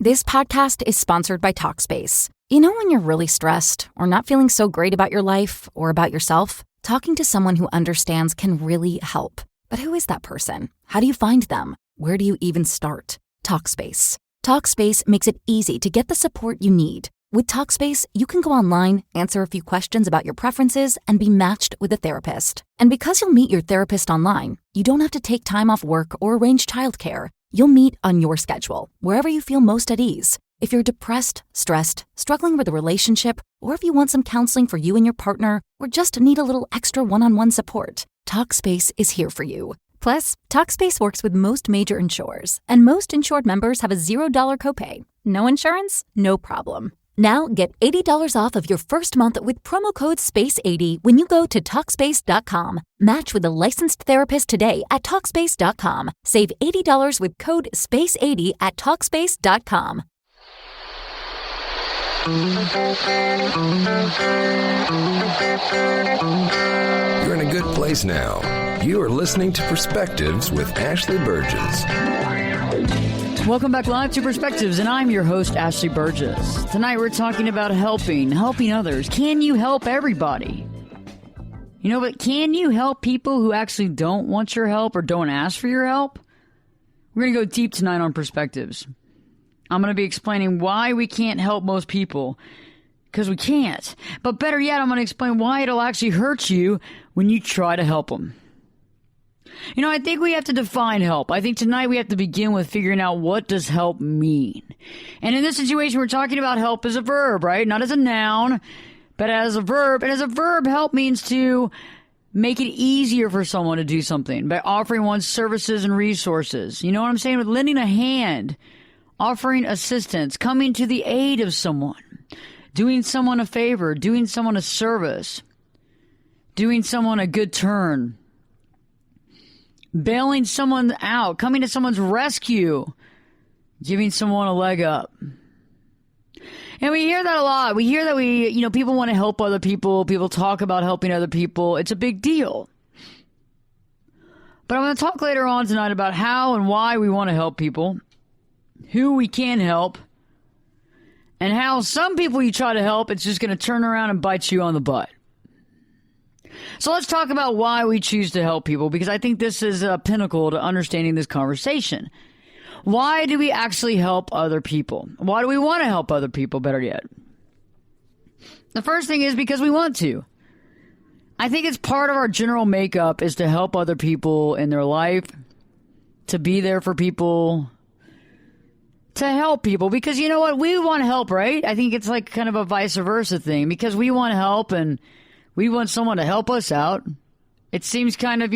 This podcast is sponsored by Talkspace. You know when you're really stressed or not feeling so great about your life or about yourself? Talking to someone who understands can really help. But who is that person? How do you find them? Where do you even start? Talkspace. Talkspace makes it easy to get the support you need. With Talkspace, you can go online, answer a few questions about your preferences, and be matched with a therapist. And because you'll meet your therapist online, you don't have to take time off work or arrange childcare. You'll meet on your schedule, wherever you feel most at ease. If you're depressed, stressed, struggling with a relationship, or if you want some counseling for you and your partner, or just need a little extra one-on-one support, Talkspace is here for you. Plus, Talkspace works with most major insurers, and most insured members have a $0 copay. No insurance? No problem. Now get $80 off of your first month with promo code SPACE80 when you go to Talkspace.com. Match with a licensed therapist today at Talkspace.com. Save $80 with code SPACE80 at Talkspace.com. You're in a good place now. You are listening to Perspectives with Ashley Burgess. Welcome back live to Perspectives, and I'm your host, Ashley Burgess. Tonight we're talking about helping others. Can you help everybody? You know, but can you help people who actually don't want your help or don't ask for your help? We're going to go deep tonight on Perspectives. I'm going to be explaining why we can't help most people, because we can't. But better yet, I'm going to explain why it'll actually hurt you when you try to help them. You know, I think we have to define help. I think tonight we have to begin with figuring out, what does help mean? And in this situation, we're talking about help as a verb, right? Not as a noun, but as a verb. And as a verb, help means to make it easier for someone to do something by offering one's services and resources. You know what I'm saying? With lending a hand, offering assistance, coming to the aid of someone, doing someone a favor, doing someone a service, doing someone a good turn, bailing someone out, coming to someone's rescue, giving someone a leg up. And we hear that a lot. We hear that people want to help other people. People talk about helping other people. It's a big deal. But I'm going to talk later on tonight about how and why we want to help people, who we can help, and how some people you try to help, it's just going to turn around and bite you on the butt. So let's talk about why we choose to help people, because I think this is a pinnacle to understanding this conversation. Why do we actually help other people? Why do we want to help other people, better yet? The first thing is because we want to. I think it's part of our general makeup is to help other people in their life, to be there for people, to help people, because you know what? We want to help, right? I think it's like kind of a vice versa thing, because we want to help and we want someone to help us out. It seems kind of,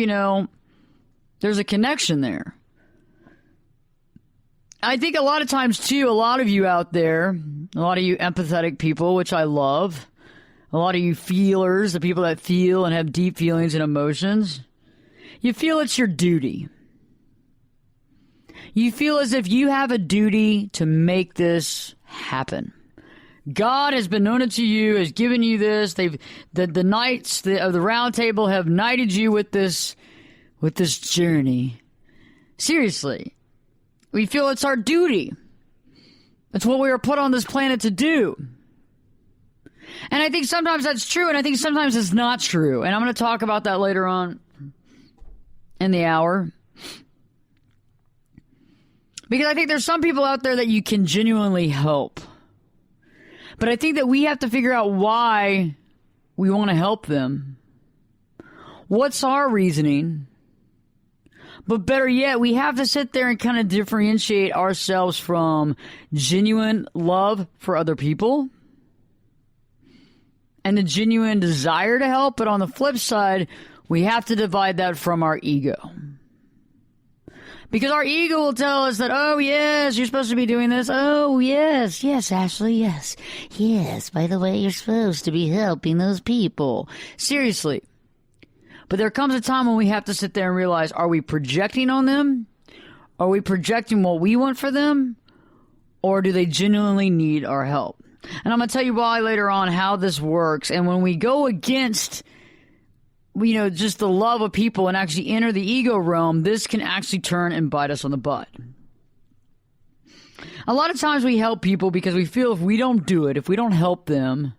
there's a connection there. I think a lot of times, too, a lot of you out there, a lot of you empathetic people, which I love, a lot of you feelers, the people that feel and have deep feelings and emotions, you feel it's your duty. You feel as if you have a duty to make this happen. God has been known it to you, has given you this. The knights of the round table have knighted you with this journey. Seriously. We feel it's our duty. It's what we were put on this planet to do. And I think sometimes that's true, and I think sometimes it's not true. And I'm going to talk about that later on in the hour. Because I think there's some people out there that you can genuinely help. But I think that we have to figure out why we want to help them. What's our reasoning? But better yet, we have to sit there and kind of differentiate ourselves from genuine love for other people and the genuine desire to help. But on the flip side, we have to divide that from our ego. Because our ego will tell us that, oh, yes, you're supposed to be doing this. Oh, yes, Ashley, yes. Yes, by the way, you're supposed to be helping those people. Seriously. But there comes a time when we have to sit there and realize, are we projecting on them? Are we projecting what we want for them? Or do they genuinely need our help? And I'm going to tell you why later on how this works. And when we go against just the love of people and actually enter the ego realm, this can actually turn and bite us on the butt. A lot of times we help people because we feel if we don't do it, if we don't help them,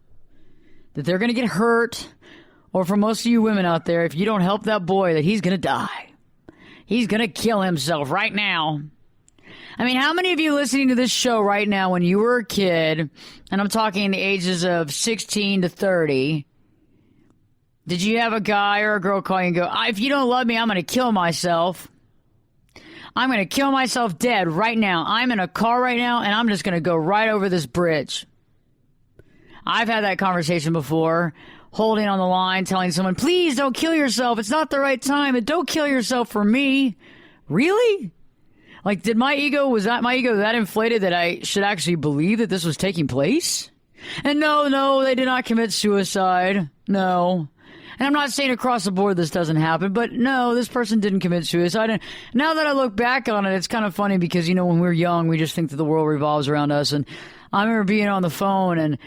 that they're going to get hurt. Or for most of you women out there, if you don't help that boy, that he's going to die. He's going to kill himself right now. I mean, how many of you listening to this show right now when you were a kid, and I'm talking the ages of 16 to 30, did you have a guy or a girl call you and go, if you don't love me, I'm going to kill myself. I'm going to kill myself dead right now. I'm in a car right now, and I'm just going to go right over this bridge. I've had that conversation before, holding on the line, telling someone, please don't kill yourself. It's not the right time, and don't kill yourself for me. Really? Like, was my ego that inflated that I should actually believe that this was taking place? And no, they did not commit suicide. No. And I'm not saying across the board this doesn't happen, but no, this person didn't commit suicide. And now that I look back on it, it's kind of funny because, when we're young, we just think that the world revolves around us. And I remember being on the phone and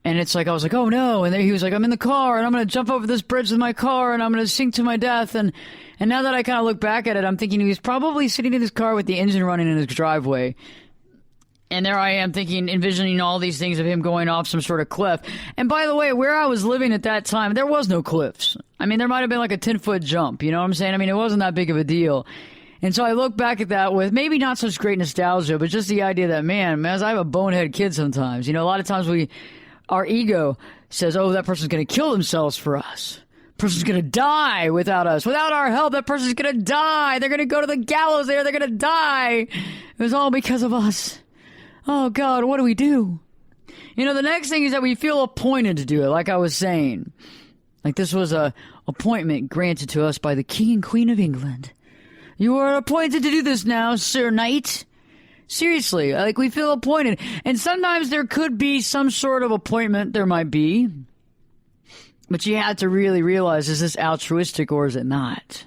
it's like, I was like, oh no. And then he was like, I'm in the car and I'm going to jump over this bridge with my car and I'm going to sink to my death. And now that I kind of look back at it, I'm thinking he was probably sitting in his car with the engine running in his driveway. And there I am envisioning all these things of him going off some sort of cliff. And by the way, where I was living at that time, there was no cliffs. I mean, there might have been like a 10-foot jump. You know what I'm saying? I mean, it wasn't that big of a deal. And so I look back at that with maybe not such great nostalgia, but just the idea that, man, as I have a bonehead kid sometimes. A lot of times our ego says, oh, that person's going to kill themselves for us. Person's going to die without us. Without our help, that person's going to die. They're going to go to the gallows there. They're going to die. It was all because of us. Oh, God, what do we do? The next thing is that we feel appointed to do it, like I was saying. Like this was a appointment granted to us by the King and Queen of England. You are appointed to do this now, Sir Knight. Seriously, like we feel appointed. And sometimes there could be some sort of appointment, there might be. But you have to really realize, is this altruistic or is it not?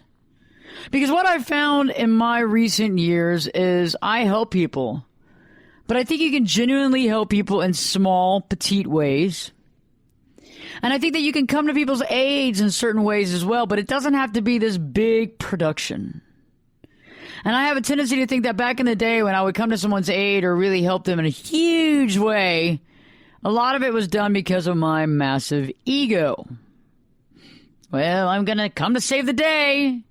Because what I've found in my recent years is I help people. But I think you can genuinely help people in small, petite ways. And I think that you can come to people's aids in certain ways as well, but it doesn't have to be this big production. And I have a tendency to think that back in the day when I would come to someone's aid or really help them in a huge way, a lot of it was done because of my massive ego. Well, I'm going to come to save the day.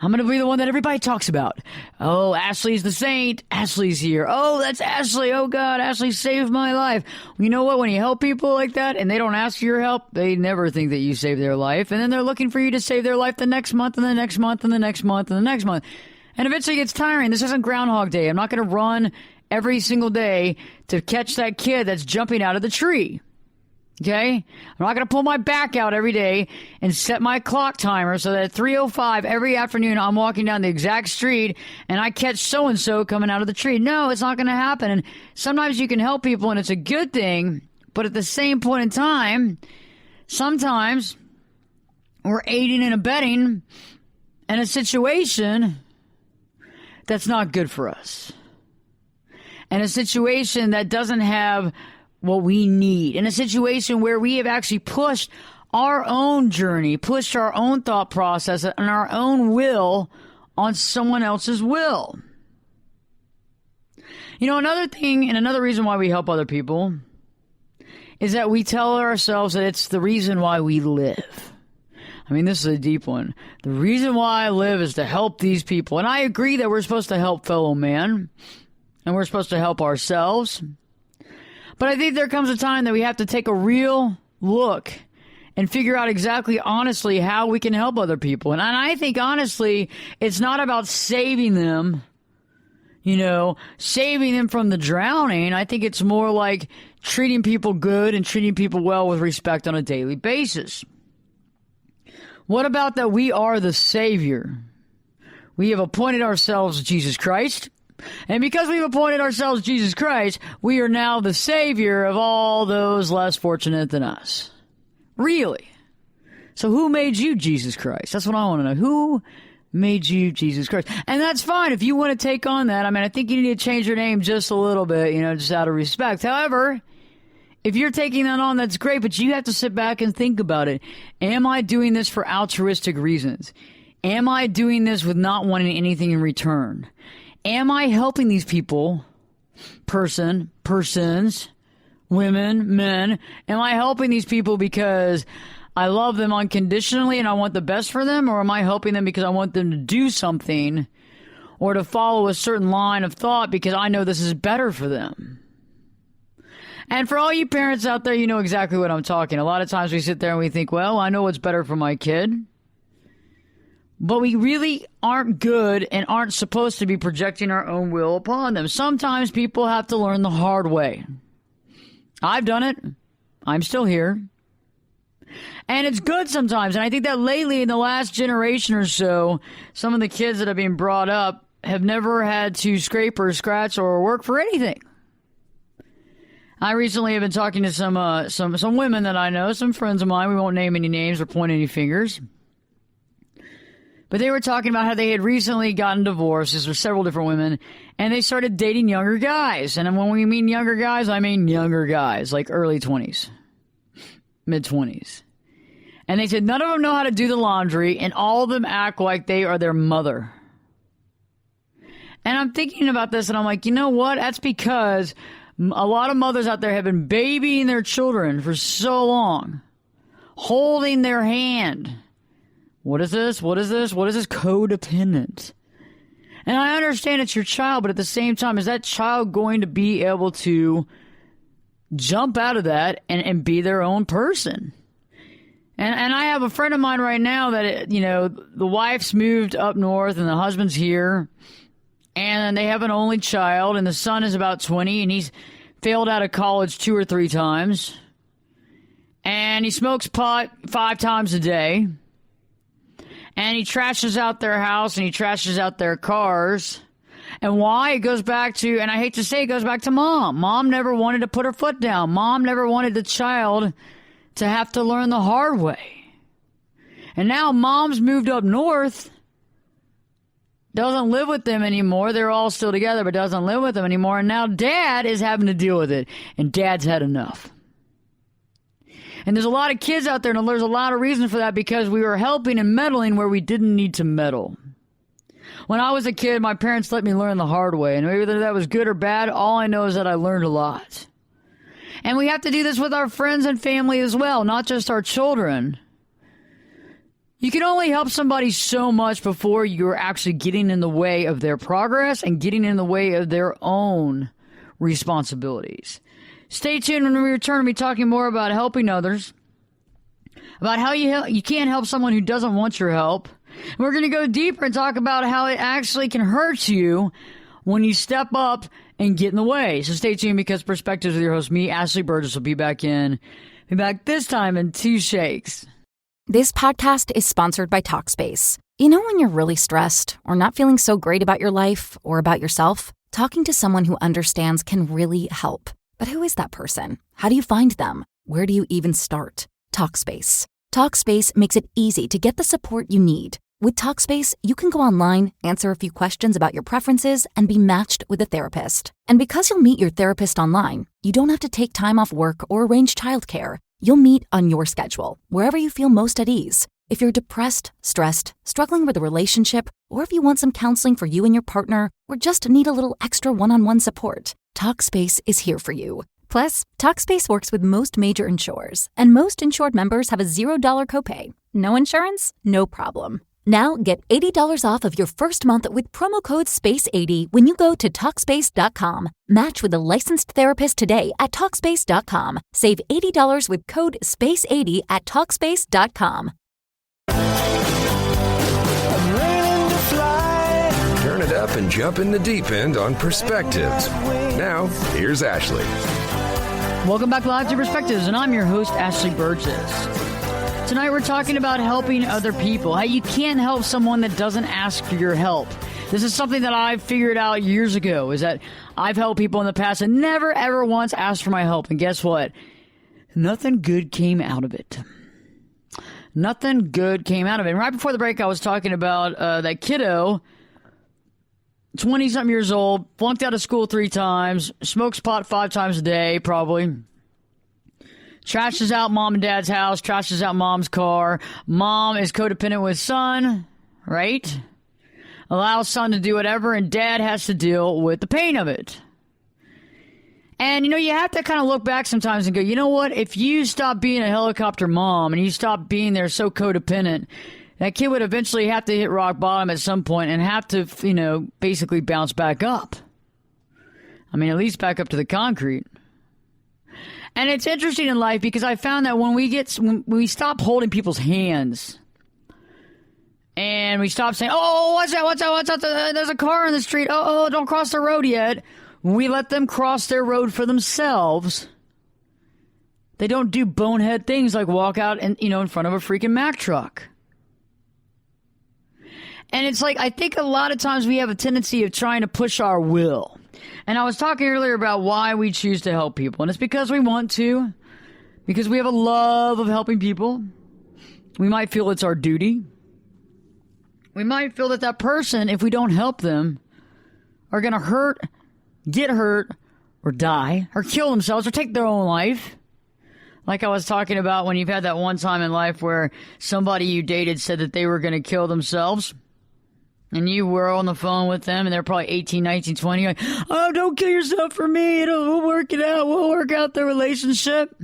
I'm going to be the one that everybody talks about. Oh, Ashley's the saint. Ashley's here. Oh, that's Ashley. Oh, God, Ashley saved my life. You know what? When you help people like that and they don't ask for your help, they never think that you saved their life. And then they're looking for you to save their life the next month and the next month and the next month and the next month. And eventually it gets tiring. This isn't Groundhog Day. I'm not going to run every single day to catch that kid that's jumping out of the tree. Okay? I'm not going to pull my back out every day and set my clock timer so that at 3:05 every afternoon I'm walking down the exact street and I catch so-and-so coming out of the tree. No, it's not going to happen. And sometimes you can help people and it's a good thing, but at the same point in time, sometimes we're aiding and abetting in a situation that's not good for us. And a situation that doesn't have what we need. In a situation where we have actually pushed our own journey, pushed our own thought process and our own will on someone else's will. Another thing and another reason why we help other people is that we tell ourselves that it's the reason why we live. I mean, this is a deep one. The reason why I live is to help these people. And I agree that we're supposed to help fellow man and we're supposed to help ourselves. But I think there comes a time that we have to take a real look and figure out exactly, honestly, how we can help other people. And I think, honestly, it's not about saving them, saving them from the drowning. I think it's more like treating people good and treating people well with respect on a daily basis. What about that we are the Savior? We have appointed ourselves Jesus Christ. And because we've appointed ourselves Jesus Christ, we are now the Savior of all those less fortunate than us. Really? So who made you Jesus Christ? That's what I want to know. Who made you Jesus Christ? And that's fine if you want to take on that. I mean, I think you need to change your name just a little bit, just out of respect. However, if you're taking that on, that's great, but you have to sit back and think about it. Am I doing this for altruistic reasons? Am I doing this with not wanting anything in return? Am I helping these people persons, women, men? Am I helping these people because I love them unconditionally and I want the best for them? Or am I helping them because I want them to do something or to follow a certain line of thought because I know this is better for them? And for all you parents out there, you know exactly what I'm talking. A lot of times we sit there and we think, well, I know what's better for my kid. But we really aren't good and aren't supposed to be projecting our own will upon them. Sometimes people have to learn the hard way. I've done it. I'm still here. And it's good sometimes. And I think that lately, in the last generation or so, some of the kids that have been brought up have never had to scrape or scratch or work for anything. I recently have been talking to some women that I know, some friends of mine. We won't name any names or point any fingers. But they were talking about how they had recently gotten divorced. There were several different women. And they started dating younger guys. And when we mean younger guys, I mean younger guys, like early 20s, mid-20s. And they said none of them know how to do the laundry, and all of them act like they are their mother. And I'm thinking about this, and I'm like, you know what? That's because a lot of mothers out there have been babying their children for so long, holding their hand. What is this? What is this? What is this? Codependent. And I understand it's your child, but at the same time, is that child going to be able to jump out of that and be their own person? And I have a friend of mine right now that, you know, the wife's moved up north and the husband's here. And they have an only child, and the son is about 20, and he's failed out of college 2 or 3 times. And he smokes pot 5 times a day. And he trashes out their house, and he trashes out their cars. And why? It goes back to, and I hate to say, it goes back to mom. Mom never wanted to put her foot down. Mom never wanted the child to have to learn the hard way. And now mom's moved up north, doesn't live with them anymore. They're all still together, but doesn't live with them anymore. And now dad is having to deal with it. And dad's had enough. And there's a lot of kids out there, and there's a lot of reason for that because we were helping and meddling where we didn't need to meddle. When I was a kid, my parents let me learn the hard way. And whether that was good or bad, all I know is that I learned a lot. And we have to do this with our friends and family as well, not just our children. You can only help somebody so much before you're actually getting in the way of their progress and getting in the way of their own responsibilities. Stay tuned. When we return, we'll be talking more about helping others, about how you can't help someone who doesn't want your help. And we're going to go deeper and talk about how it actually can hurt you when you step up and get in the way. So stay tuned, because Perspectives with your host, me, Ashley Burgess, will be back this time in 2 shakes. This podcast is sponsored by Talkspace. You know when you're really stressed or not feeling so great about your life or about yourself? Talking to someone who understands can really help. But who is that person? How do you find them? Where do you even start? Talkspace. Talkspace makes it easy to get the support you need. With Talkspace, you can go online, answer a few questions about your preferences, and be matched with a therapist. And because you'll meet your therapist online, you don't have to take time off work or arrange childcare. You'll meet on your schedule, wherever you feel most at ease. If you're depressed, stressed, struggling with a relationship, or if you want some counseling for you and your partner, or just need a little extra one-on-one support, Talkspace is here for you. Plus, Talkspace works with most major insurers, and most insured members have a $0 copay. No insurance? No problem. Now get $80 off of your first month with promo code SPACE80 when you go to Talkspace.com. Match with a licensed therapist today at Talkspace.com. Save $80 with code SPACE80 at Talkspace.com. Turn it up and jump in the deep end on Perspectives. Now, here's Ashley. Welcome back live to Perspectives, and I'm your host, Ashley Burgess. Tonight we're talking about helping other people. How you can't help someone that doesn't ask for your help. This is something that I figured out years ago, is that I've helped people in the past and never, ever once asked for my help. And guess what? Nothing good came out of it. Nothing good came out of it. And right before the break, I was talking about that kiddo, 20-something years old, flunked out of school 3 times, smokes pot 5 times a day, probably. Trashes out mom and dad's house, trashes out mom's car. Mom is codependent with son, right? Allows son to do whatever, and dad has to deal with the pain of it. And, you have to kind of look back sometimes and go, you know what? If you stop being a helicopter mom and you stop being there so codependent, that kid would eventually have to hit rock bottom at some point and have to, basically bounce back up. I mean, at least back up to the concrete. And it's interesting in life because I found that when we stop holding people's hands and we stop saying, oh, what's that? There's a car in the street. Oh, don't cross the road yet. We let them cross their road for themselves. They don't do bonehead things like walk out and, in front of a freaking Mack truck. And it's like, I think a lot of times we have a tendency of trying to push our will. And I was talking earlier about why we choose to help people. And it's because we want to. Because we have a love of helping people. We might feel it's our duty. We might feel that person, if we don't help them, are going to get hurt, or die, or kill themselves, or take their own life. Like I was talking about when you've had that one time in life where somebody you dated said that they were going to kill themselves. And you were on the phone with them, and they're probably 18, 19, 20. Like, oh, don't kill yourself for me. We'll work it out. We'll work out the relationship.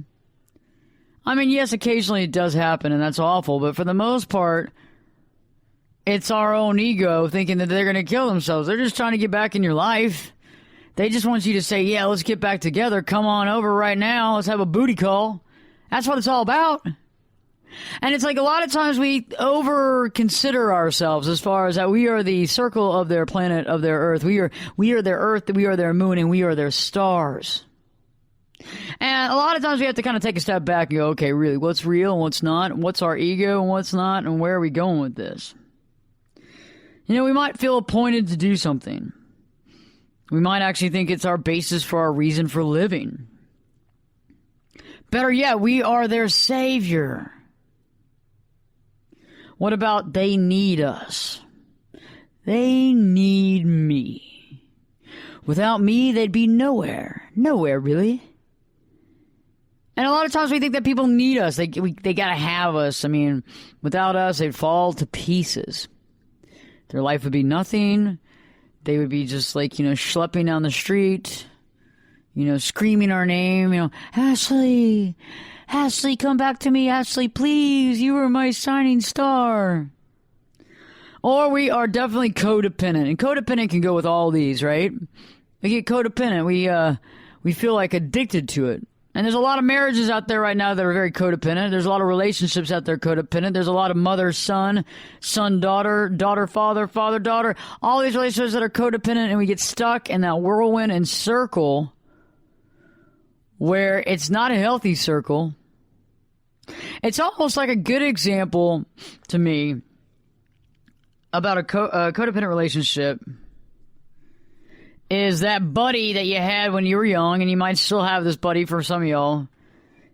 I mean, yes, occasionally it does happen, and that's awful. But for the most part, it's our own ego thinking that they're going to kill themselves. They're just trying to get back in your life. They just want you to say, yeah, let's get back together. Come on over right now. Let's have a booty call. That's what it's all about. And it's like a lot of times we over-consider ourselves as far as that we are the circle of their planet, of their earth. We are their earth, we are their moon, and we are their stars. And a lot of times we have to kind of take a step back and go, okay, really, what's real and what's not? What's our ego and what's not? And where are we going with this? We might feel appointed to do something. We might actually think it's our basis for our reason for living. Better yet, we are their savior. What about they need us? They need me. Without me, they'd be nowhere. Nowhere, really. And a lot of times we think that people need us. They gotta have us. I mean, without us, they'd fall to pieces. Their life would be nothing. They would be just like, schlepping down the street, screaming our name, Ashley, come back to me, Ashley, please, you were my shining star. Or we are definitely codependent, and codependent can go with all these, right? We get codependent, we feel like addicted to it. And there's a lot of marriages out there right now that are very codependent. There's a lot of relationships out there codependent. There's a lot of mother-son, son-daughter, daughter-father, father-daughter. All these relationships that are codependent, and we get stuck in that whirlwind and circle where it's not a healthy circle. It's almost like a good example to me about a codependent relationship is that buddy that you had when you were young, and you might still have this buddy for some of y'all,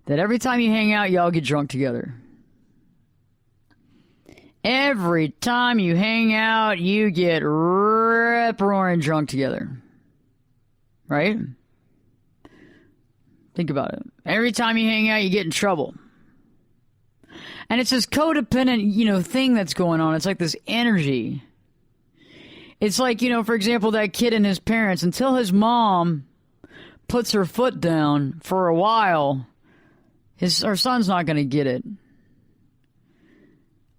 that every time you hang out, y'all get drunk together. Every time you hang out, you get rip-roaring drunk together. Right? Think about it. Every time you hang out, you get in trouble. And it's this codependent, thing that's going on. It's like this energy. It's like, for example, that kid and his parents, until his mom puts her foot down for a while, her son's not going to get it.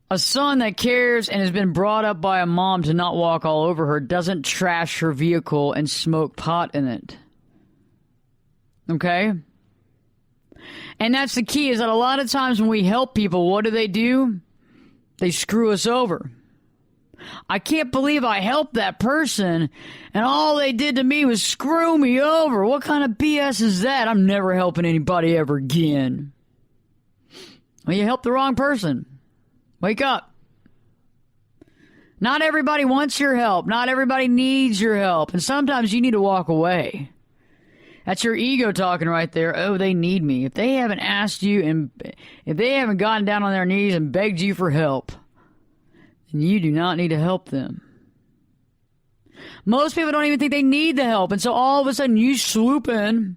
A son that cares and has been brought up by a mom to not walk all over her doesn't trash her vehicle and smoke pot in it. Okay? And that's the key, is that a lot of times when we help people, what do? They screw us over. I can't believe I helped that person, and all they did to me was screw me over. What kind of BS is that? I'm never helping anybody ever again. Well, you helped the wrong person. Wake up. Not everybody wants your help. Not everybody needs your help. And sometimes you need to walk away. That's your ego talking right there. Oh, they need me. If they haven't asked you, and if they haven't gotten down on their knees and begged you for help, then you do not need to help them. Most people don't even think they need the help. And so all of a sudden you swoop in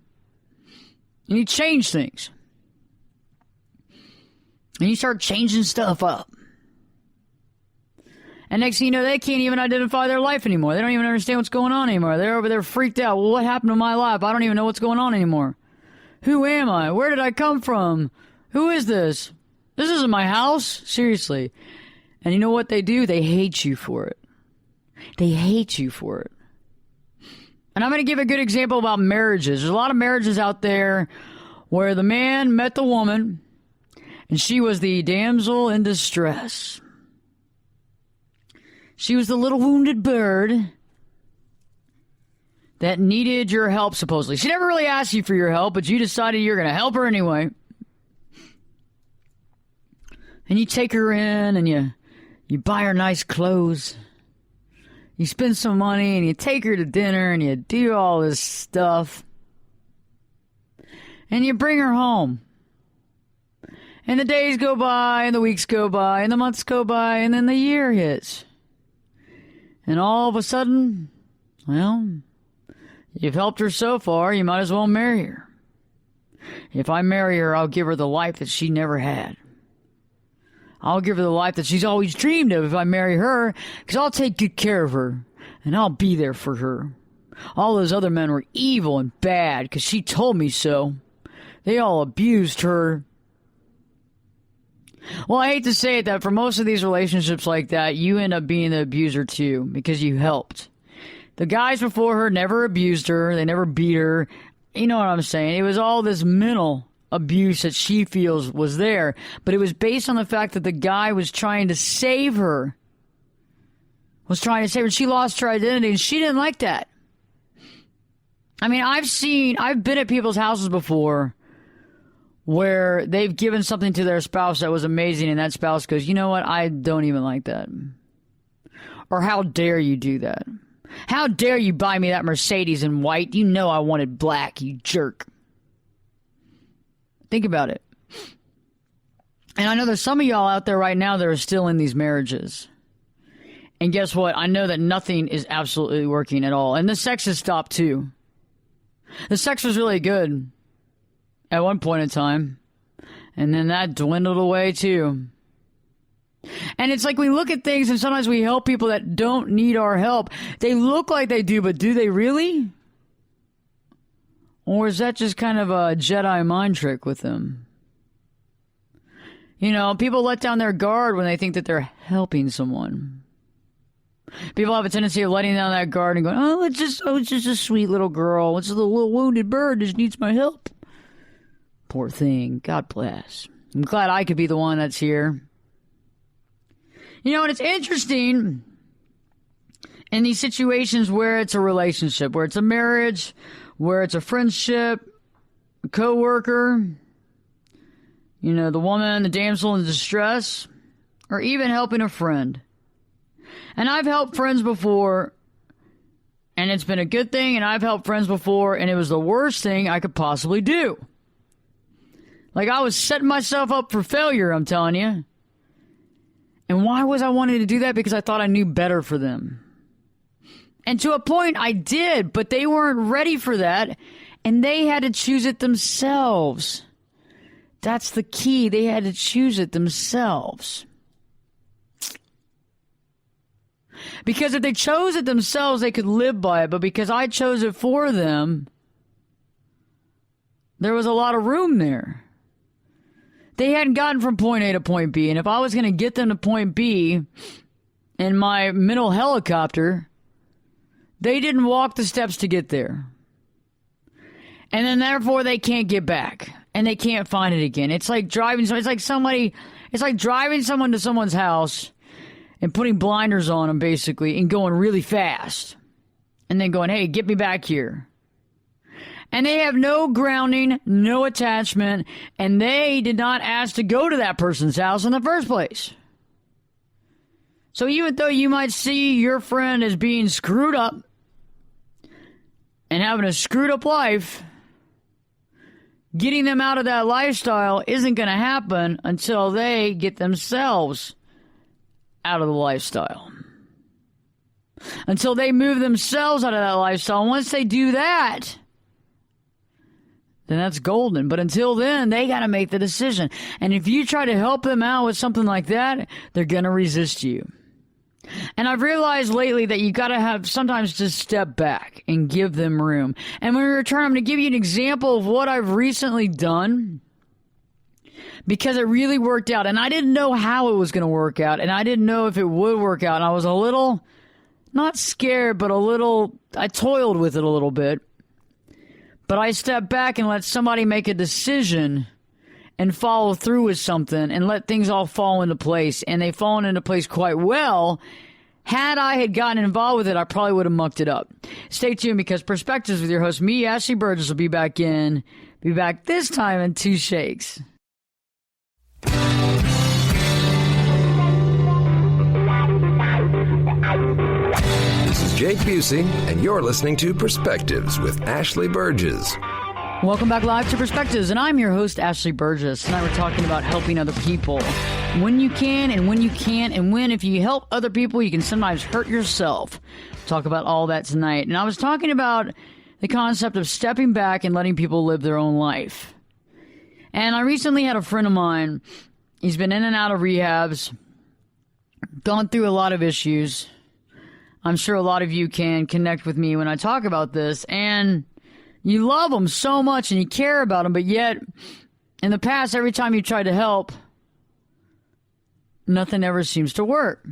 and you change things. And you start changing stuff up. And next thing you know, they can't even identify their life anymore. They don't even understand what's going on anymore. They're over there freaked out. Well, what happened to my life? I don't even know what's going on anymore. Who am I? Where did I come from? Who is this? This isn't my house. Seriously. And you know what they do? They hate you for it. They hate you for it. And I'm going to give a good example about marriages. There's a lot of marriages out there where the man met the woman and she was the damsel in distress. She was the little wounded bird that needed your help, supposedly. She never really asked you for your help, but you decided you're going to help her anyway. And you take her in and you buy her nice clothes. You spend some money and you take her to dinner and you do all this stuff. And you bring her home. And the days go by and the weeks go by and the months go by and then the year hits. And all of a sudden, well, you've helped her so far, you might as well marry her. If I marry her, I'll give her the life that she never had. I'll give her the life that she's always dreamed of if I marry her, because I'll take good care of her, and I'll be there for her. All those other men were evil and bad, because she told me so. They all abused her. Well, I hate to say it, that for most of these relationships like that, you end up being the abuser too, because you helped. The guys before her never abused her. They never beat her. You know what I'm saying? It was all this mental abuse that she feels was there. But it was based on the fact that the guy was trying to save her. She lost her identity, and she didn't like that. I mean, I've been at people's houses before where they've given something to their spouse that was amazing, and that spouse goes, you know what, I don't even like that. Or how dare you do that? How dare you buy me that Mercedes in white? You know I wanted black, you jerk. Think about it. And I know there's some of y'all out there right now that are still in these marriages. And guess what? I know that nothing is absolutely working at all. And the sex has stopped too. The sex was really good at one point in time, and then that dwindled away too. And it's like we look at things and sometimes we help people that don't need our help. They look like they do, but do they really? Or is that just kind of a Jedi mind trick with them? You know, people let down their guard when they think that they're helping someone. People have a tendency of letting down that guard and going, it's just a sweet little girl. It's a little wounded bird that just needs my help. Poor thing. God bless. I'm glad I could be the one that's here. You know, and it's interesting in these situations where it's a relationship, where it's a marriage, where it's a friendship, a co-worker, you know, the woman, the damsel in distress, or even helping a friend. And I've helped friends before, and it's been a good thing, and I've helped friends before, and it was the worst thing I could possibly do. Like, I was setting myself up for failure, I'm telling you. And why was I wanting to do that? Because I thought I knew better for them. And to a point, I did, but they weren't ready for that, and they had to choose it themselves. That's the key. They had to choose it themselves. Because if they chose it themselves, they could live by it. But because I chose it for them, there was a lot of room there. They hadn't gotten from point A to point B. And if I was going to get them to point B in my mental helicopter, they didn't walk the steps to get there. And then therefore they can't get back. And they can't find it again. It's like driving someone to someone's house and putting blinders on them, basically, and going really fast. And then going, hey, get me back here. And they have no grounding, no attachment, and they did not ask to go to that person's house in the first place. So even though you might see your friend as being screwed up and having a screwed up life, getting them out of that lifestyle isn't going to happen until they get themselves out of the lifestyle. Until they move themselves out of that lifestyle. And once they do that, then that's golden. But until then, they got to make the decision. And if you try to help them out with something like that, they're going to resist you. And I've realized lately that you got to have sometimes just step back and give them room. And when we return, I'm going to give you an example of what I've recently done because it really worked out. And I didn't know how it was going to work out. And I didn't know if it would work out. And I was a little, not scared, but I toiled with it a little bit. But I stepped back and let somebody make a decision and follow through with something and let things all fall into place. And they've fallen into place quite well. Had I had gotten involved with it, I probably would have mucked it up. Stay tuned because Perspectives with your host, me, Ashley Burgess, will be back this time in 2 shakes. This is Jake Busey, and you're listening to Perspectives with Ashley Burgess. Welcome back live to Perspectives, and I'm your host, Ashley Burgess. Tonight we're talking about helping other people. When you can and when you can't, and when if you help other people, you can sometimes hurt yourself. Talk about all that tonight. And I was talking about the concept of stepping back and letting people live their own life. And I recently had a friend of mine. He's been in and out of rehabs, gone through a lot of issues. I'm sure a lot of you can connect with me when I talk about this. And you love them so much and you care about them, but yet in the past, every time you tried to help, nothing ever seems to work.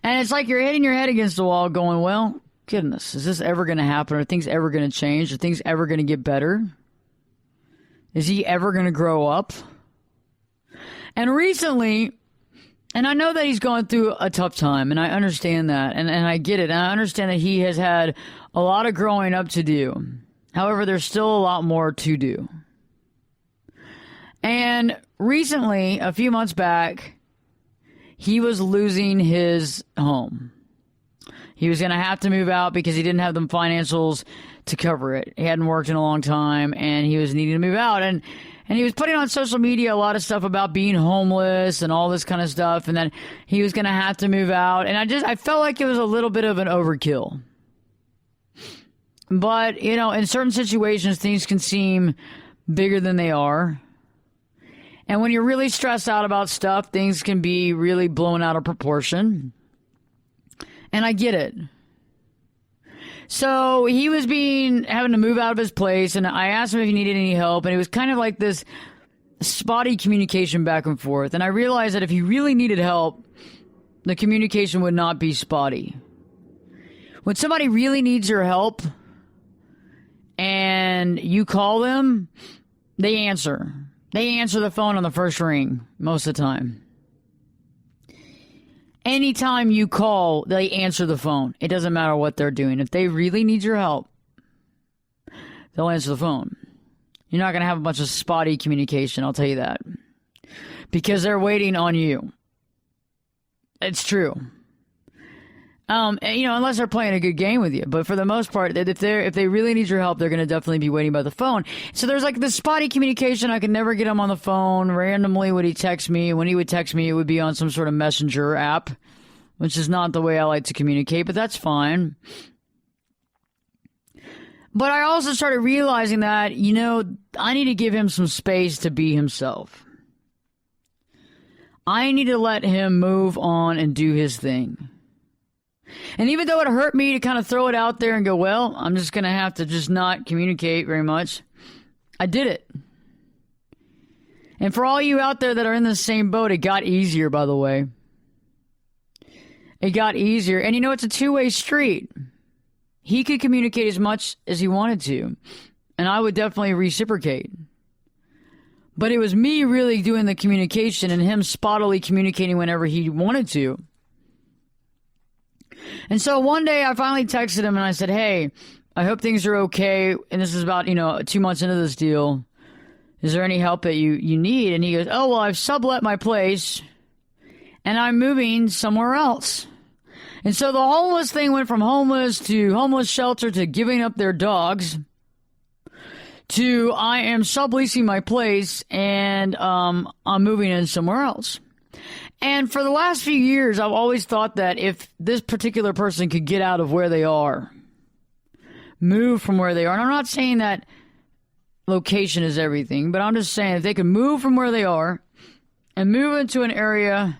And it's like you're hitting your head against the wall going, well, goodness, is this ever going to happen? Are things ever going to change? Are things ever going to get better? Is he ever going to grow up? And recently, and I know that he's going through a tough time, and I understand that, and I get it, and I understand that he has had a lot of growing up to do. However, there's still a lot more to do. And recently, a few months back, he was losing his home. He was going to have to move out because he didn't have the financials to cover it. He hadn't worked in a long time, and he was needing to move out. And he was putting on social media a lot of stuff about being homeless and all this kind of stuff, and then he was going to have to move out. And I felt like it was a little bit of an overkill. But, you know, in certain situations, things can seem bigger than they are. And when you're really stressed out about stuff, things can be really blown out of proportion. And I get it. So he was having to move out of his place, and I asked him if he needed any help, and it was kind of like this spotty communication back and forth. And I realized that if he really needed help, the communication would not be spotty. When somebody really needs your help and you call them, they answer. They answer the phone on the first ring most of the time. Anytime you call, they answer the phone. It doesn't matter what they're doing. If they really need your help, they'll answer the phone. You're not going to have a bunch of spotty communication, I'll tell you that. Because they're waiting on you. It's true. Unless they're playing a good game with you. But for the most part, if they really need your help, they're going to definitely be waiting by the phone. So there's like this spotty communication. I could never get him on the phone. Randomly would he text me. When he would text me, it would be on some sort of messenger app, which is not the way I like to communicate, but that's fine. But I also started realizing that, I need to give him some space to be himself. I need to let him move on and do his thing. And even though it hurt me to kind of throw it out there and go, well, I'm just going to have to just not communicate very much, I did it. And for all you out there that are in the same boat, it got easier, by the way. It got easier. And it's a two-way street. He could communicate as much as he wanted to, and I would definitely reciprocate. But it was me really doing the communication and him spottily communicating whenever he wanted to. And so one day I finally texted him and I said, hey, I hope things are okay. And this is about, 2 months into this deal. Is there any help that you need? And he goes, oh, well, I've sublet my place and I'm moving somewhere else. And so the homeless thing went from homeless to homeless shelter to giving up their dogs to I am subleasing my place and I'm moving in somewhere else. And for the last few years, I've always thought that if this particular person could get out of where they are, move from where they are, and I'm not saying that location is everything, but I'm just saying if they could move from where they are and move into an area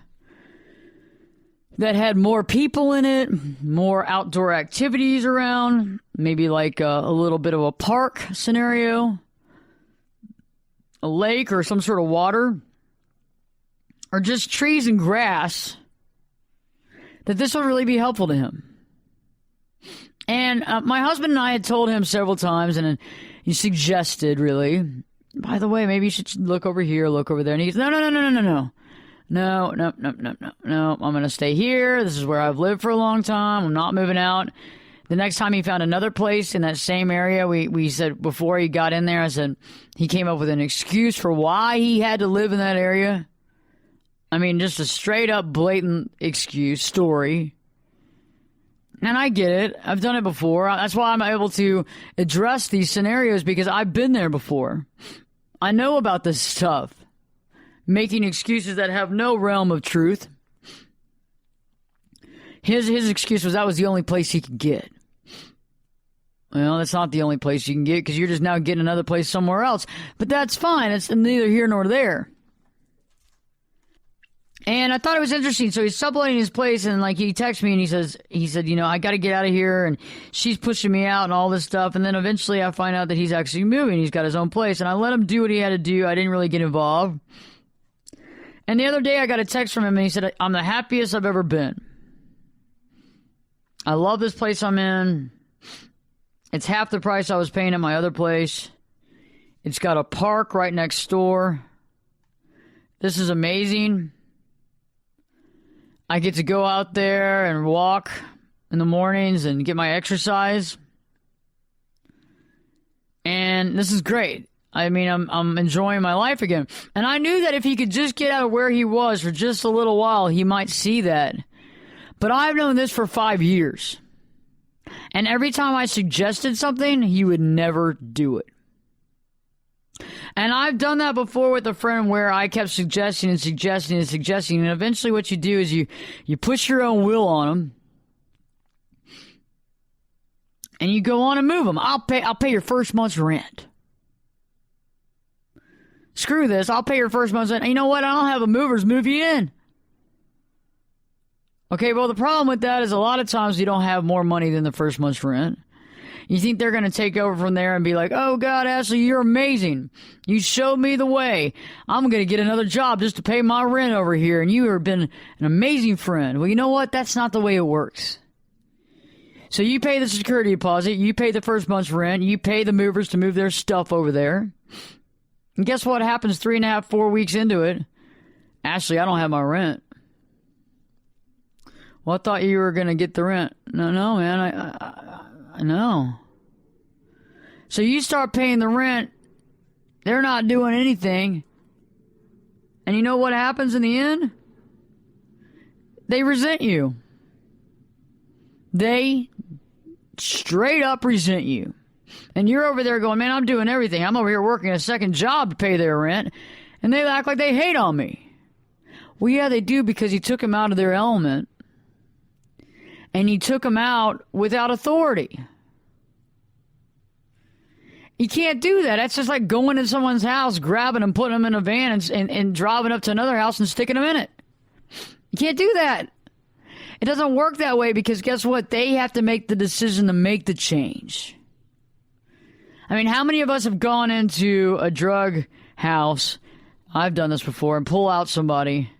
that had more people in it, more outdoor activities around, maybe like a little bit of a park scenario, a lake or some sort of water, or just trees and grass, that this would really be helpful to him. And my husband and I had told him several times, and he suggested, really, by the way, maybe you should look over here, look over there. And he goes, no. No, I'm going to stay here. This is where I've lived for a long time. I'm not moving out. The next time he found another place in that same area, we said, before he got in there, I said, he came up with an excuse for why he had to live in that area. I mean, just a straight up blatant excuse story. And I get it. I've done it before. That's why I'm able to address these scenarios, because I've been there before. I know about this stuff. Making excuses that have no realm of truth. His excuse was that was the only place he could get. Well, that's not the only place you can get, because you're just now getting another place somewhere else. But that's fine. It's neither here nor there. And I thought it was interesting. So he's subletting his place, and like he texts me and he said, I got to get out of here, and she's pushing me out and all this stuff. And then eventually I find out that he's actually moving. He's got his own place, and I let him do what he had to do. I didn't really get involved. And the other day I got a text from him, and he said, I'm the happiest I've ever been. I love this place I'm in. It's half the price I was paying at my other place. It's got a park right next door. This is amazing. I get to go out there and walk in the mornings and get my exercise. And this is great. I mean, I'm enjoying my life again. And I knew that if he could just get out of where he was for just a little while, he might see that. But I've known this for 5 years. And every time I suggested something, he would never do it. And I've done that before with a friend where I kept suggesting. And eventually what you do is you push your own will on them. And you go on and move them. I'll pay your first month's rent. Screw this. I'll pay your first month's rent. And you know what? I don't have a movers move you in. Okay, well, the problem with that is a lot of times you don't have more money than the first month's rent. You think they're going to take over from there and be like, oh, God, Ashley, you're amazing. You showed me the way. I'm going to get another job just to pay my rent over here, and you have been an amazing friend. Well, you know what? That's not the way it works. So you pay the security deposit. You pay the first month's rent. You pay the movers to move their stuff over there. And guess what happens 3.5, 4 weeks into it? Ashley, I don't have my rent. Well, I thought you were going to get the rent. No, man. I know. So you start paying the rent. They're not doing anything. And you know what happens in the end? They resent you. They straight up resent you. And you're over there going, man, I'm doing everything. I'm over here working a second job to pay their rent. And they act like they hate on me. Well, yeah, they do, because you took them out of their element. And you took them out without authority. You can't do that. That's just like going in someone's house, grabbing them, putting them in a van, and driving up to another house and sticking them in it. You can't do that. It doesn't work that way, because guess what? They have to make the decision to make the change. I mean, how many of us have gone into a drug house? I've done this before, and pull out somebody.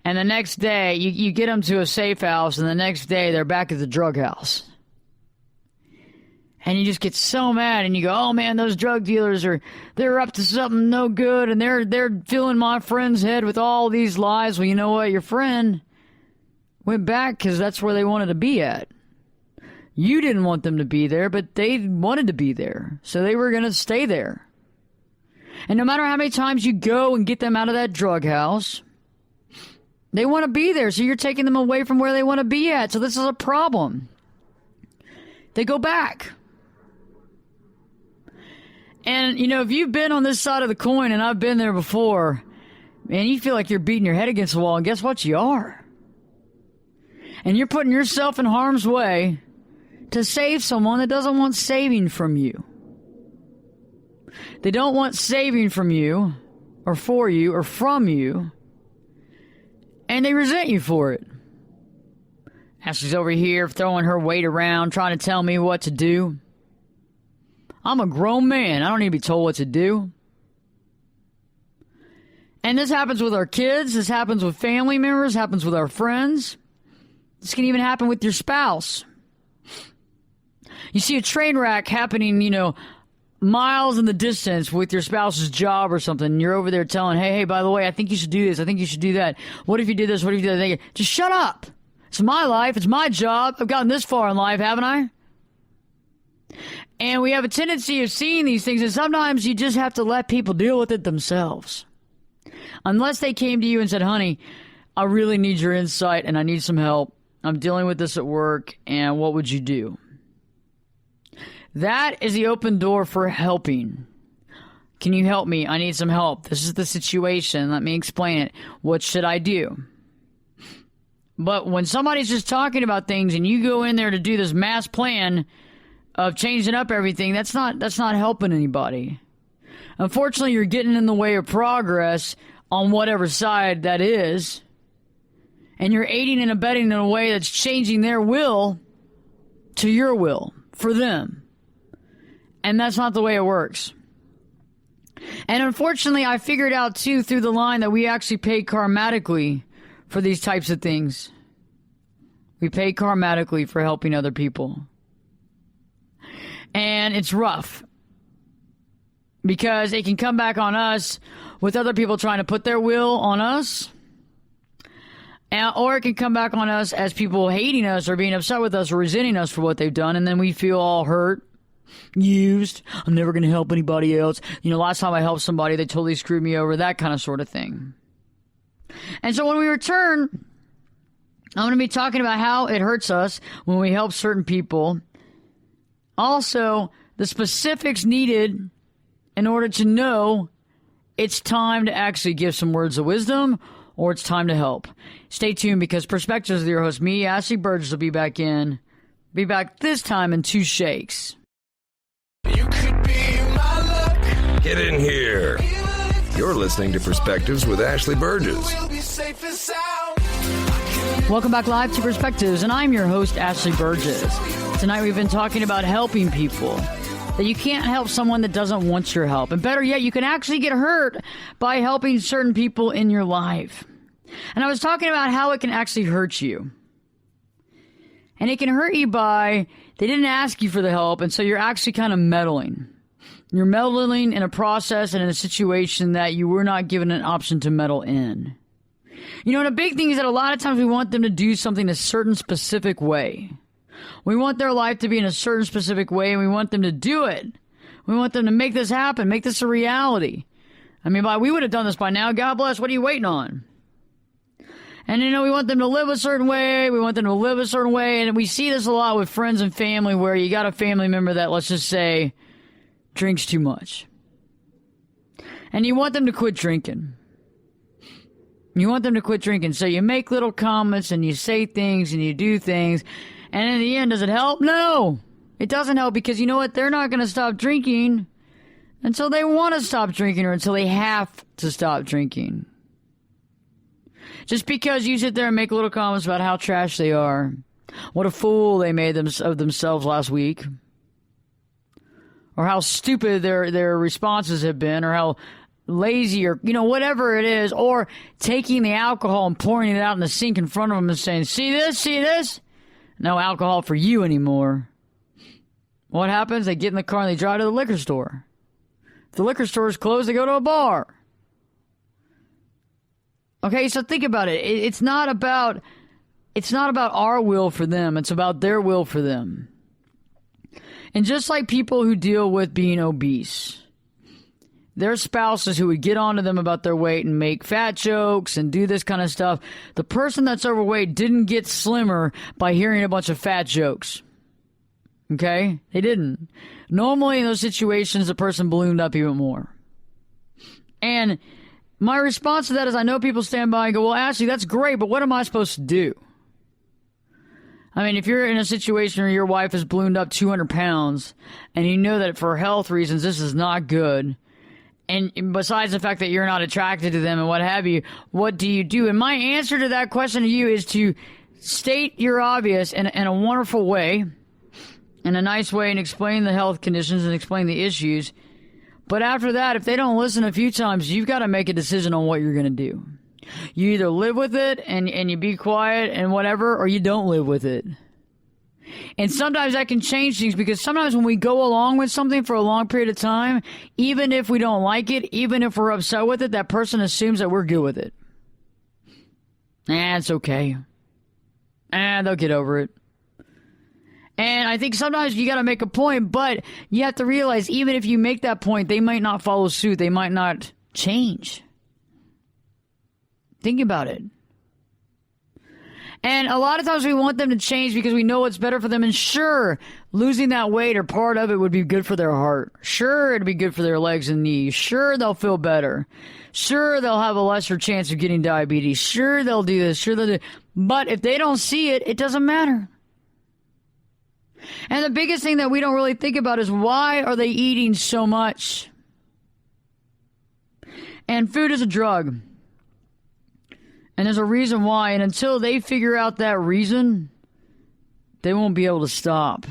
And the next day, you get them to a safe house, and the next day, they're back at the drug house. And you just get so mad, and you go, oh, man, those drug dealers they're up to something no good, and they're filling my friend's head with all these lies. Well, you know what? Your friend went back because that's where they wanted to be at. You didn't want them to be there, but they wanted to be there. So they were going to stay there. And no matter how many times you go and get them out of that drug house, they want to be there, so you're taking them away from where they want to be at. So this is a problem. They go back. And, if you've been on this side of the coin, and I've been there before, man, you feel like you're beating your head against the wall, and guess what? You are. And you're putting yourself in harm's way to save someone that doesn't want saving from you. They don't want saving from you, or for you, or from you. And they resent you for it. Ashley's over here throwing her weight around, trying to tell me what to do. I'm a grown man. I don't need to be told what to do. And this happens with our kids. This happens with family members. Happens with our friends. This can even happen with your spouse. You see a train wreck happening, miles in the distance with your spouse's job or something. And you're over there telling, hey, by the way, I think you should do this. I think you should do that. What if you did this? What if you did that? Just shut up. It's my life. It's my job. I've gotten this far in life, haven't I? And we have a tendency of seeing these things, and sometimes you just have to let people deal with it themselves. Unless they came to you and said, honey, I really need your insight and I need some help. I'm dealing with this at work, and what would you do? That is the open door for helping. Can you help me? I need some help. This is the situation. Let me explain it. What should I do? But when somebody's just talking about things and you go in there to do this mass plan of changing up everything, that's not helping anybody. Unfortunately, you're getting in the way of progress on whatever side that is. And you're aiding and abetting in a way that's changing their will to your will for them. And that's not the way it works. And unfortunately, I figured out, too, through the line that we actually pay karmatically for these types of things. We pay karmatically for helping other people. And it's rough. Because it can come back on us with other people trying to put their will on us. Or it can come back on us as people hating us or being upset with us or resenting us for what they've done. And then we feel all hurt, used. I'm never going to help anybody else. Last time I helped somebody, they totally screwed me over. That kind of sort of thing. And so when we return, I'm going to be talking about how it hurts us when we help certain people. Also, the specifics needed in order to know it's time to actually give some words of wisdom or it's time to help. Stay tuned because Perspectives with your host, me, Ashley Burgess, will be back this time in 2 shakes. You could be my luck. Get in here. You're listening to Perspectives with Ashley Burgess. Welcome back live to Perspectives, and I'm your host, Ashley Burgess. Tonight we've been talking about helping people. That you can't help someone that doesn't want your help. And better yet, you can actually get hurt by helping certain people in your life. And I was talking about how it can actually hurt you. And it can hurt you by, they didn't ask you for the help, and so you're actually kind of meddling. You're meddling in a process and in a situation that you were not given an option to meddle in. And a big thing is that a lot of times we want them to do something a certain specific way. We want their life to be in a certain specific way, and we want them to do it. We want them to make this happen, make this a reality. I mean, we would have done this by now. God bless. What are you waiting on? And, we want them to live a certain way. We want them to live a certain way. And we see this a lot with friends and family where you got a family member that, let's just say, drinks too much. And you want them to quit drinking. You want them to quit drinking. So you make little comments and you say things and you do things. And in the end, does it help? No, it doesn't help because you know what? They're not going to stop drinking until they want to stop drinking or until they have to stop drinking. Just because you sit there and make little comments about how trash they are, what a fool they made of themselves last week, or how stupid their responses have been, or how lazy, or whatever it is, or taking the alcohol and pouring it out in the sink in front of them and saying, see this? No alcohol for you anymore. What happens? They get in the car and they drive to the liquor store. If the liquor store is closed, they go to a bar. Okay, so think about it. It's not about our will for them. It's about their will for them. And just like people who deal with being obese, their spouses who would get onto them about their weight and make fat jokes and do this kind of stuff, the person that's overweight didn't get slimmer by hearing a bunch of fat jokes. Okay? They didn't. Normally in those situations, the person ballooned up even more. And my response to that is I know people stand by and go, well, Ashley, that's great, but what am I supposed to do? I mean, if you're in a situation where your wife has ballooned up 200 pounds and you know that for health reasons this is not good, and besides the fact that you're not attracted to them and what have you, what do you do? And my answer to that question to you is to state your obvious in a wonderful way, in a nice way, and explain the health conditions and explain the issues. But after that, if they don't listen a few times, you've got to make a decision on what you're going to do. You either live with it and you be quiet and whatever, or you don't live with it. And sometimes that can change things, because sometimes when we go along with something for a long period of time, even if we don't like it, even if we're upset with it, that person assumes that we're good with it. It's okay. They'll get over it. And I think sometimes you got to make a point, but you have to realize even if you make that point, they might not follow suit. They might not change. Think about it. And a lot of times we want them to change because we know what's better for them. And sure, losing that weight or part of it would be good for their heart. Sure, it'd be good for their legs and knees. Sure, they'll feel better. Sure, they'll have a lesser chance of getting diabetes. Sure, they'll do this. Sure, they'll do. But if they don't see it, it doesn't matter. And the biggest thing that we don't really think about is, why are they eating so much? And food is a drug. And there's a reason why. And until they figure out that reason, they won't be able to stop.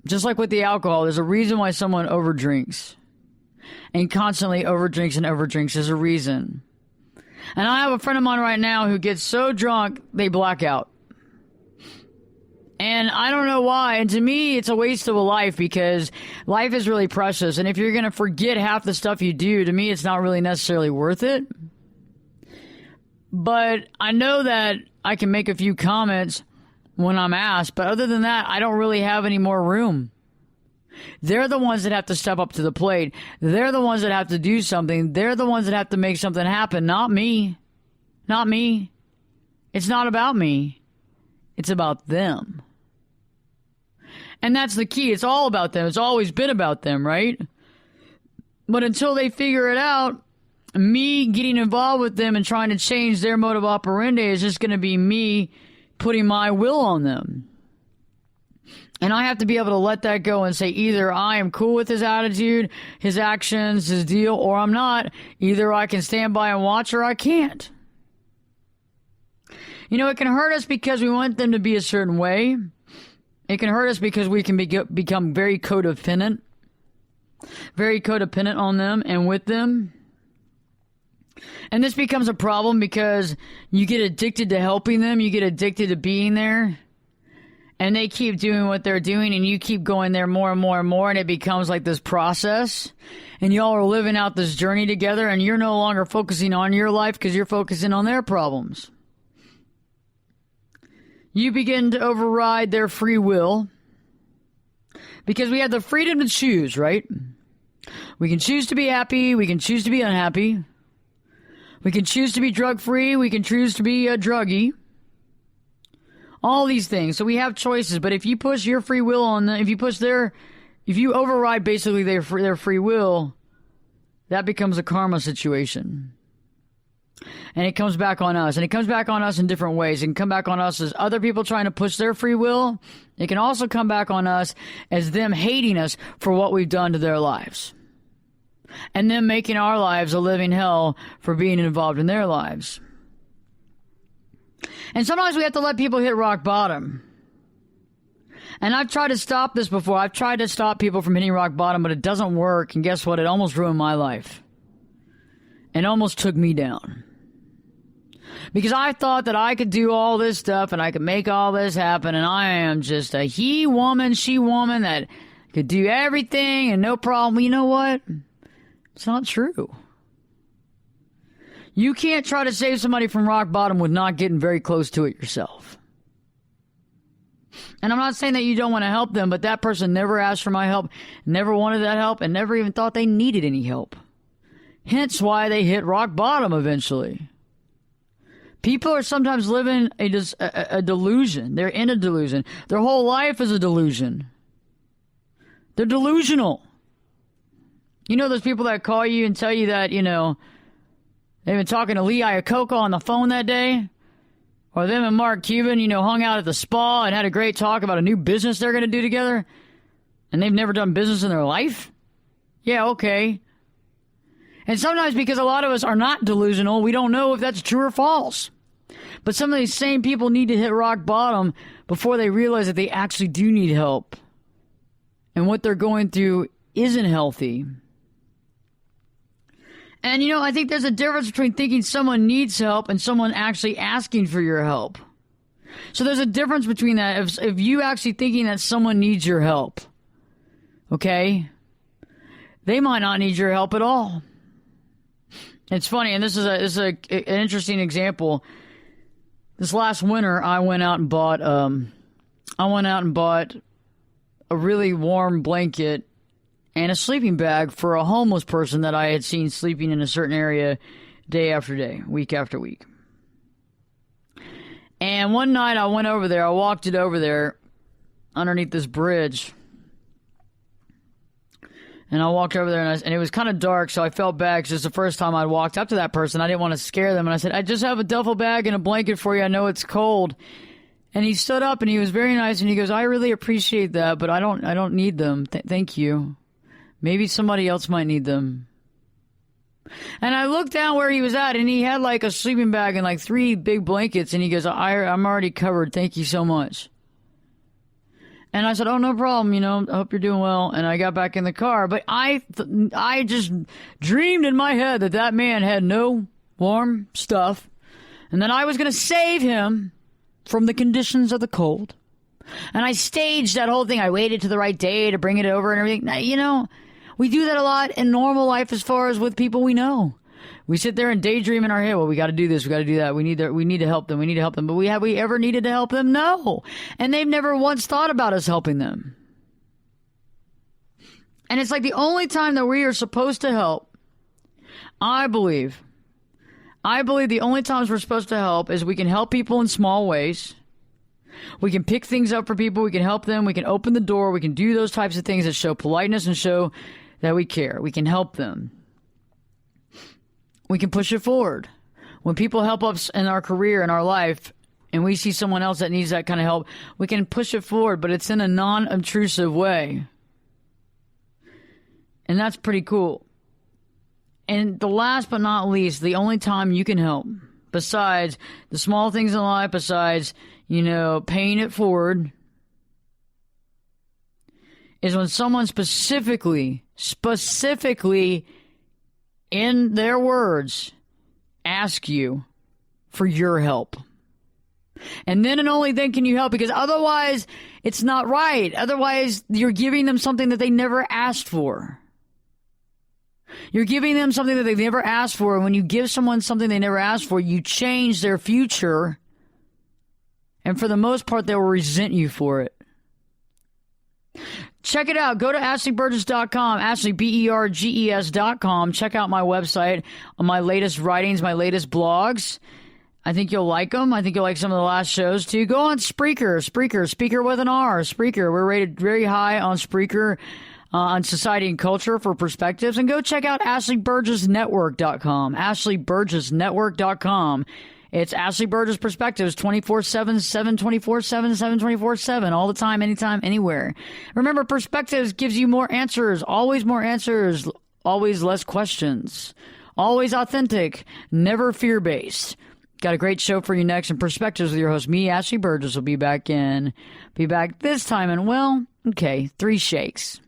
Just like with the alcohol, there's a reason why someone overdrinks. And constantly overdrinks and overdrinks. There's a reason. And I have a friend of mine right now who gets so drunk, they black out. And I don't know why. And to me, it's a waste of a life, because life is really precious. And if you're going to forget half the stuff you do, to me, it's not really necessarily worth it. But I know that I can make a few comments when I'm asked. But other than that, I don't really have any more room. They're the ones that have to step up to the plate. They're the ones that have to do something. They're the ones that have to make something happen. Not me. Not me. It's not about me. It's about them. And that's the key. It's all about them. It's always been about them, right? But until they figure it out, me getting involved with them and trying to change their mode of operandi is just going to be me putting my will on them. And I have to be able to let that go and say, either I am cool with his attitude, his actions, his deal, or I'm not. Either I can stand by and watch, or I can't. You know, it can hurt us because we want them to be a certain way. It can hurt us because we can become very codependent on them and with them. And this becomes a problem because you get addicted to helping them. You get addicted to being there. And they keep doing what they're doing, and you keep going there more and more and more, and it becomes like this process. And y'all are living out this journey together, and you're no longer focusing on your life because you're focusing on their problems. You begin to override their free will, because we have the freedom to choose, right? We can choose to be happy. We can choose to be unhappy. We can choose to be drug-free. We can choose to be a druggie. All these things. So we have choices. But if you push your free will on them, if you override basically their free will, that becomes a karma situation. And it comes back on us. And it comes back on us in different ways. It can come back on us as other people trying to push their free will. It can also come back on us as them hating us for what we've done to their lives. And them making our lives a living hell for being involved in their lives. And sometimes we have to let people hit rock bottom. And I've tried to stop this before. I've tried to stop people from hitting rock bottom, but it doesn't work. And guess what? It almost ruined my life. It almost took me down. Because I thought that I could do all this stuff and I could make all this happen. And I am just a she woman that could do everything and no problem. You know what? It's not true. You can't try to save somebody from rock bottom with not getting very close to it yourself. And I'm not saying that you don't want to help them, but that person never asked for my help, never wanted that help, and never even thought they needed any help. Hence why they hit rock bottom eventually. People are sometimes living a delusion. They're in a delusion. Their whole life is a delusion. They're delusional. You know those people that call you and tell you that, you know, they've been talking to Lee Iacocca on the phone that day? Or them and Mark Cuban, you know, hung out at the spa and had a great talk about a new business they're going to do together? And they've never done business in their life? Yeah, okay. And sometimes because a lot of us are not delusional, we don't know if that's true or false. But some of these same people need to hit rock bottom before they realize that they actually do need help. And what they're going through isn't healthy. And, I think there's a difference between thinking someone needs help and someone actually asking for your help. So there's a difference between that. If you actually thinking that someone needs your help, okay, they might not need your help at all. It's funny, and this is an interesting example. This last winter, I went out and bought a really warm blanket and a sleeping bag for a homeless person that I had seen sleeping in a certain area day after day, week after week. And one night I went over there, I walked it over there underneath this bridge. And I walked over there, and it was kind of dark, so I felt bad because it's the first time I'd walked up to that person. I didn't want to scare them, and I said, I just have a duffel bag and a blanket for you. I know it's cold. And he stood up, and he was very nice, and he goes, I really appreciate that, but I don't need them. Thank you. Maybe somebody else might need them. And I looked down where he was at, and he had like a sleeping bag and like 3 big blankets, and he goes, I'm already covered. Thank you so much. And I said, oh, no problem. I hope you're doing well. And I got back in the car. But I just dreamed in my head that man had no warm stuff and that I was going to save him from the conditions of the cold. And I staged that whole thing. I waited to the right day to bring it over and everything. Now, we do that a lot in normal life as far as with people we know. We sit there and daydream in our head, well, we got to do this, we got to do that, we need to help them, But have we ever needed to help them? No. And they've never once thought about us helping them. And it's like the only time that we are supposed to help, I believe the only times we're supposed to help is we can help people in small ways. We can pick things up for people, we can help them, we can open the door, we can do those types of things that show politeness and show that we care. We can help them. We can push it forward. When people help us in our career, in our life, and we see someone else that needs that kind of help, we can push it forward, but it's in a non-obtrusive way. And that's pretty cool. And the last but not least, the only time you can help, besides the small things in life, besides, paying it forward, is when someone specifically, in their words, ask you for your help. And then and only then can you help, because otherwise it's not right. Otherwise you're giving them something that they never asked for. You're giving them something that they've never asked for. And when you give someone something they never asked for, you change their future. And for the most part, they will resent you for it. Check it out. Go to AshleyBurgess.com, Ashley, BERGES.com. Check out my website, my latest writings, my latest blogs. I think you'll like them. I think you'll like some of the last shows, too. Go on Spreaker, Speaker with an R, Spreaker. We're rated very high on Spreaker, on Society and Culture for Perspectives. And go check out AshleyBurgessNetwork.com, AshleyBurgessNetwork.com. It's Ashley Burgess Perspectives 24/7, 7/24/7, 7/24/7, all the time, anytime, anywhere. Remember, Perspectives gives you more answers, always less questions, always authentic, never fear-based. Got a great show for you next, and Perspectives with your host, me, Ashley Burgess, will be back this time in, 3 shakes.